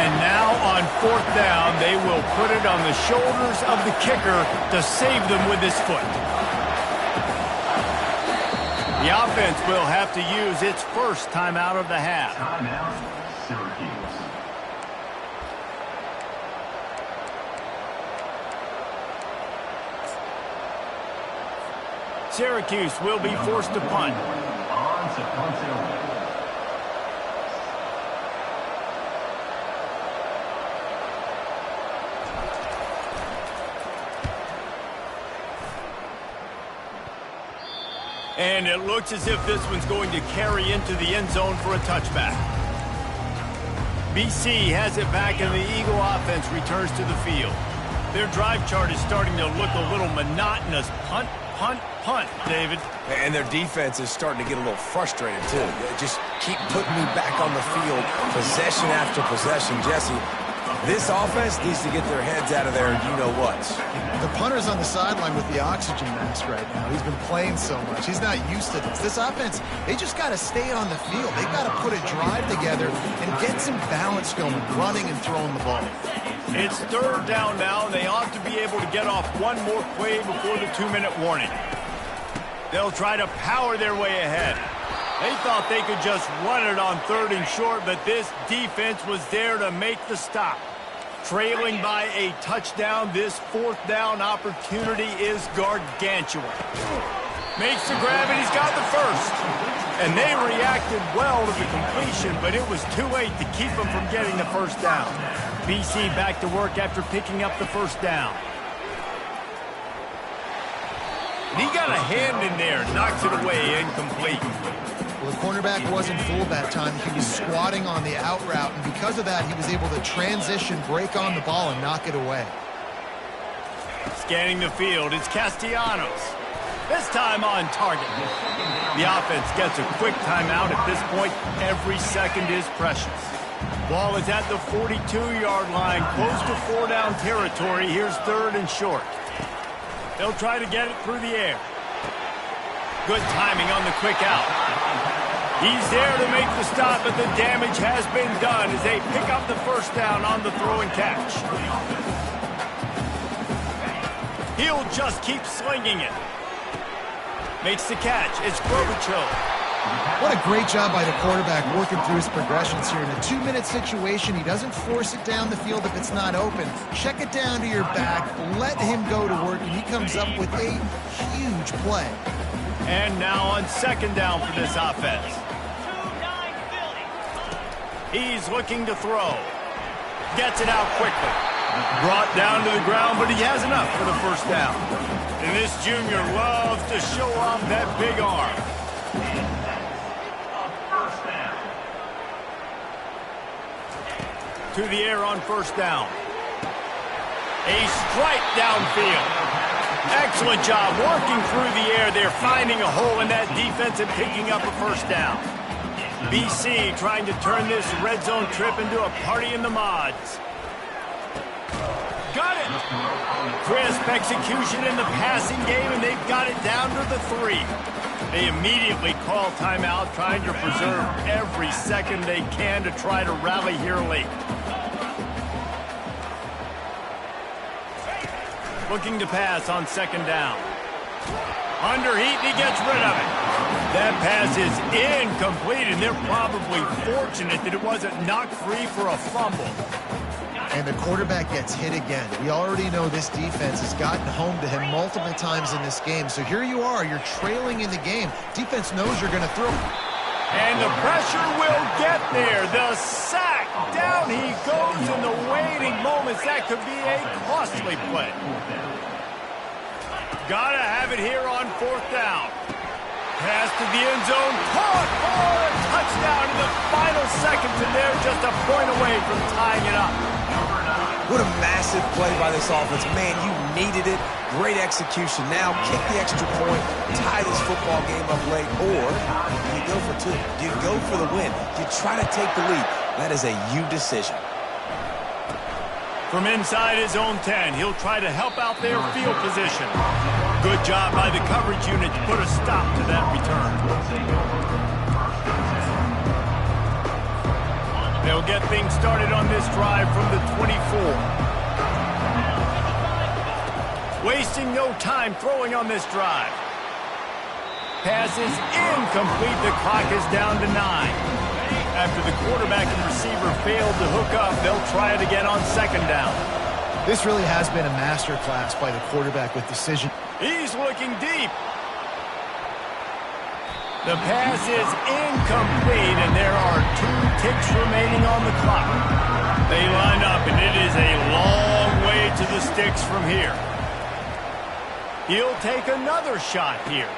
And now on fourth down, they will put it on the shoulders of the kicker to save them with his foot. The offense will have to use its first timeout of the half. Timeout, Syracuse. Syracuse will be forced to punt. On to punt. And it looks as if this one's going to carry into the end zone for a touchback. BC has it back, and the Eagle offense returns to the field. Their drive chart is starting to look a little monotonous. Punt, punt, punt, David. And their defense is starting to get a little frustrated, too. Just keep putting me back on the field, possession after possession. Jesse, This offense needs to get their heads out of there, you-know-what. The punter's on the sideline with the oxygen mask right now. He's been playing so much. He's not used to this. This offense, they just got to stay on the field. They got to put a drive together and get some balance going, running and throwing the ball. It's third down now, and they ought to be able to get off one more play before the 2-minute warning. They'll try to power their way ahead. They thought they could just run it on 3rd and short, but this defense was there to make the stop. Trailing by a touchdown, this 4th down opportunity is gargantuan. Makes the grab, and he's got the first. And they reacted well to the completion, but it was too late to keep them from getting the first down. BC back to work after picking up the first down. And he got a hand in there, knocks it away, incomplete. Well, the cornerback wasn't fooled that time. He was squatting on the out route, and because of that, he was able to transition, break on the ball, and knock it away. Scanning the field, it's Castellanos. This time on target. The offense gets a quick timeout. At this point, every second is precious. Ball is at the 42-yard line, close to 4-down territory. Here's 3rd and short. They'll try to get it through the air. Good timing on the quick out. He's there to make the stop, but the damage has been done as they pick up the first down on the throw and catch. He'll just keep slinging it. Makes the catch. It's Klobuchar. What a great job by the quarterback working through his progressions here. In a 2-minute situation, he doesn't force it down the field if it's not open. Check it down to your back, let him go to work, and he comes up with a huge play. And now on 2nd down for this offense. He's looking to throw. Gets it out quickly. Brought down to the ground, but he has enough for the first down. And this junior loves to show off that big arm. To the air on 1st down. A strike downfield. Excellent job working through the air. They're finding a hole in that defense and picking up a first down. BC trying to turn this red zone trip into a party in the mods. Got it. Crisp execution in the passing game, and they've got it down to the 3. They immediately call timeout, trying to preserve every second they can to try to rally here late. Looking to pass on 2nd down. Under heat, and he gets rid of it. That pass is incomplete, and they're probably fortunate that it wasn't knocked free for a fumble. And the quarterback gets hit again. We already know this defense has gotten home to him multiple times in this game. So here you are, you're trailing in the game. Defense knows you're going to throw. And the pressure will get there. The sack. Down he goes in the waiting moments. That could be a costly play. Gotta have it here on 4th down. Pass to the end zone. Caught for a touchdown in the final seconds, and they're just a point away from tying it up. What a massive play by this offense. Man, you needed it. Great execution. Now kick the extra point, tie this football game up late, or you go for 2. You go for the win. You try to take the lead. That is a you decision. From inside his own 10, he'll try to help out their field position. Good job by the coverage unit to put a stop to that return. They'll get things started on this drive from the 24. Wasting no time throwing on this drive. Pass is incomplete. The clock is down to 9. After the quarterback and receiver failed to hook up, they'll try it again on 2nd down. This really has been a master class by the quarterback with decision. He's looking deep. The pass is incomplete, and there are 2 ticks remaining on the clock. They line up, and it is a long way to the sticks from here. He'll take another shot here.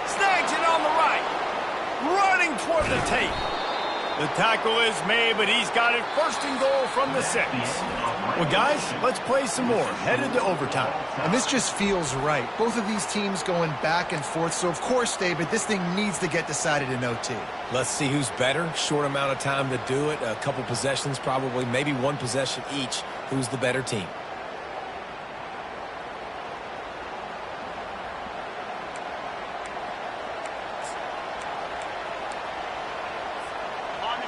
Snags it on the right. Running toward the tape. The tackle is made, but he's got it first and goal from the 6. Well, guys, let's play some more. Headed to overtime. And this just feels right. Both of these teams going back and forth. So, of course, David, this thing needs to get decided in OT. Let's see who's better. Short amount of time to do it. A couple possessions probably, maybe one possession each. Who's the better team?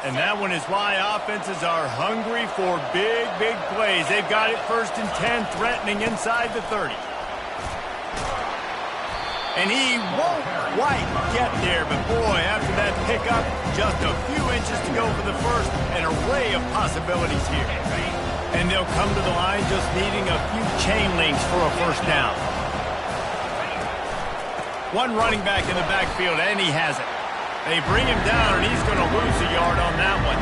And that one is why offenses are hungry for big, big plays. They've got it first and 10, threatening inside the 30. And he won't quite get there, but boy, after that pickup, just a few inches to go for the first. An array of possibilities here. And they'll come to the line just needing a few chain links for a first down. One running back in the backfield, and he has it. They bring him down, and he's going to lose a yard on that one.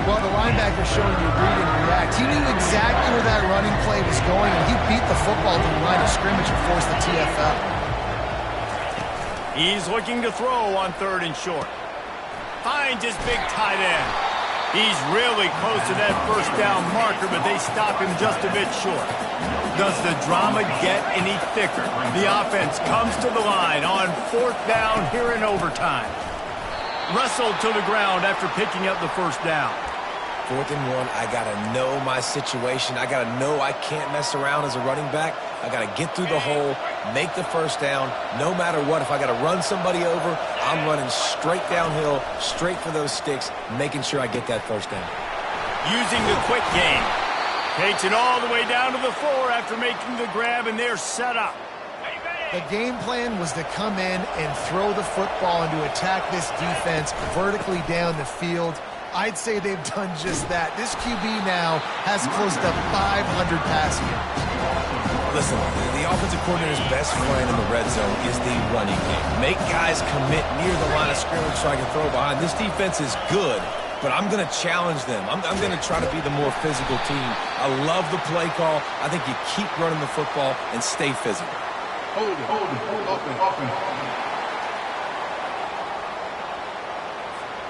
Well, the linebacker showing you read and react. He knew exactly where that running play was going, and he beat the football to the line of scrimmage and forced the TFL. He's looking to throw on 3rd and short. Finds his big tight end. He's really close to that first down marker, but they stop him just a bit short. Does the drama get any thicker? The offense comes to the line on 4th down here in overtime. Wrestled to the ground after picking up the first down. 4th and 1, I got to know my situation. I got to know I can't mess around as a running back. I got to get through the hole, make the first down. No matter what, if I got to run somebody over, I'm running straight downhill, straight for those sticks, making sure I get that first down. Using the quick game. Takes it all the way down to the floor after making the grab, and they're set up. The game plan was to come in and throw the football and to attack this defense vertically down the field. I'd say they've done just that. This QB now has close to 500 passing yards. Listen, the offensive coordinator's best friend in the red zone is the running game. Make guys commit near the line of scrimmage so I can throw behind. This defense is good, but I'm going to challenge them. I'm going to try to be the more physical team. I love the play call. I think you keep running the football and stay physical. Hold it, open.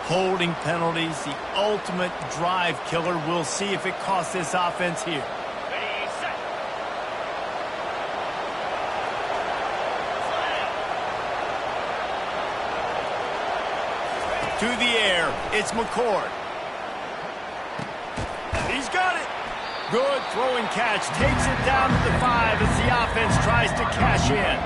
Holding penalties, the ultimate drive killer. We'll see if it costs this offense here. To the air, it's McCord. He's got it. Good throwing catch. Takes it down to the 5 as the offense tries to cash in.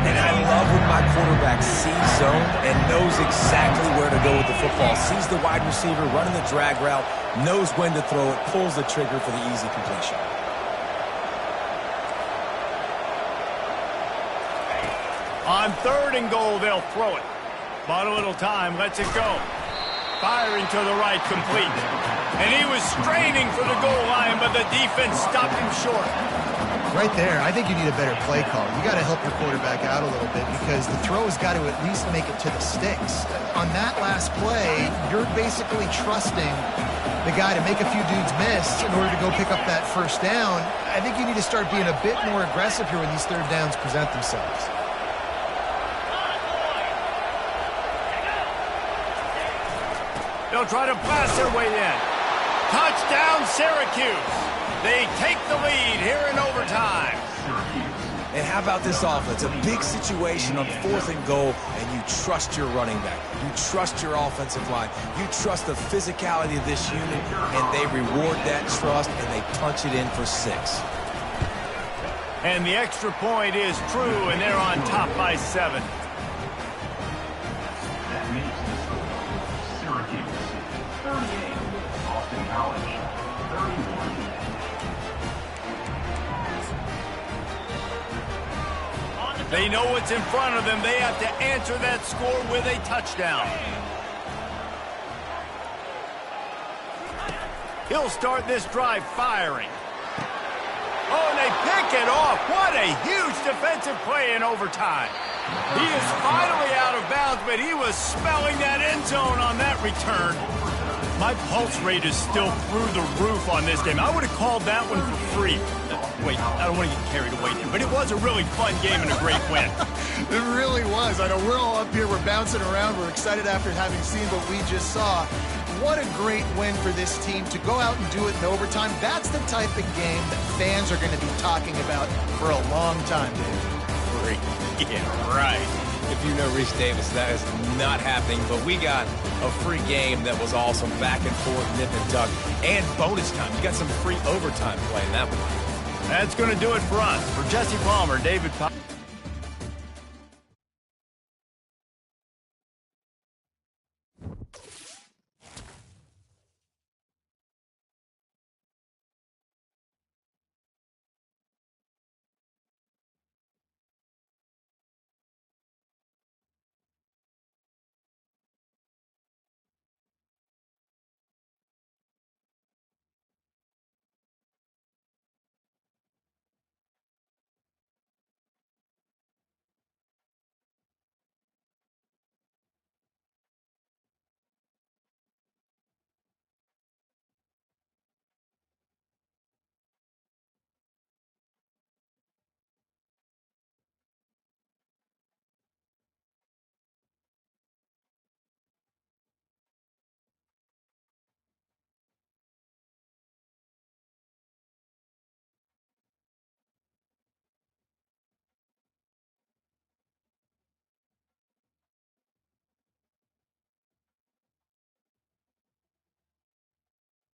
And I love when my quarterback sees zone and knows exactly where to go with the football. Sees the wide receiver running the drag route, knows when to throw it, pulls the trigger for the easy completion. On 3rd and goal, they'll throw it. But a little time, lets it go. Firing to the right, complete. And he was straining for the goal line, but the defense stopped him short. Right there, I think you need a better play call. You got to help your quarterback out a little bit because the throw has got to at least make it to the sticks. On that last play, you're basically trusting the guy to make a few dudes miss in order to go pick up that first down. I think you need to start being a bit more aggressive here when these 3rd downs present themselves. They'll try to blast their way in. Touchdown, Syracuse. They take the lead here in overtime. And how about this offense? A big situation on 4th and goal, and you trust your running back. You trust your offensive line. You trust the physicality of this unit, and they reward that trust, and they punch it in for 6. And the extra point is true, and they're on top by 7. That makes the score. Syracuse 38, Boston College 31. They know what's in front of them. They have to answer that score with a touchdown. He'll start this drive firing. Oh, and they pick it off. What a huge defensive play in overtime. He is finally out of bounds, but he was smelling that end zone on that return. My pulse rate is still through the roof on this game. I would have called that one for free. Wait, I don't want to get carried away here, but it was a really fun game and a great win. It really was. I know we're all up here, we're bouncing around, we're excited after having seen what we just saw. What a great win for this team to go out and do it in overtime. That's the type of game that fans are going to be talking about for a long time, Dave. Great. Yeah, right. If you know Reese Davis, that is not happening, but we got a free game that was awesome, back and forth, nip and tuck, and bonus time. You got some free overtime play in that one. That's going to do it for us. For Jesse Palmer, David